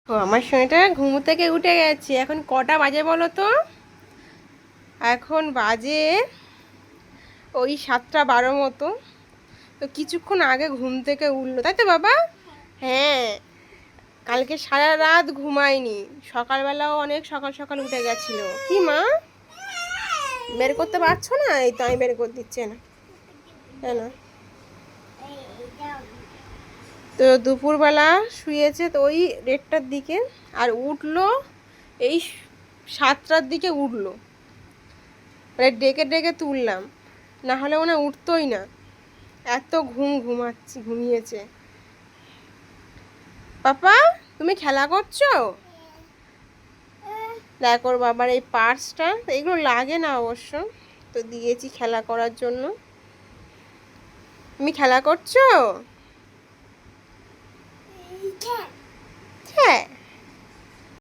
ও আমার সোনাটা ঘুম থেকে উঠে গেছে। এখন কটা বাজে বলো তো? এখন বাজে ওই 7:12 মতো। তো কিছুক্ষণ আগে ঘুম থেকে উঠলো, তাই তো বাবা? হ্যাঁ, কালকে সারা রাত ঘুমায়নি। সকালবেলাও অনেক সকাল সকাল উঠে গেছিল। কি মা, বের করতে পারছো না? এই তো আমি বের করে দিচ্ছি না, কেন? তো দুপুরবেলা শুয়েছে তো ওই 1:30টার দিকে, আর উঠলো এই 7টার দিকে উঠলো। মানে ডেকে ডেকে তুললাম, না হলে মনে হয় উঠতোই না। এত ঘুমিয়েছে। পাপা, তুমি খেলা করছো? দেখো বাবার এই পার্সটা, এগুলো লাগে না অবশ্য, তো দিয়েছি খেলা করার জন্য। তুমি খেলা করছো? হ্যাঁ।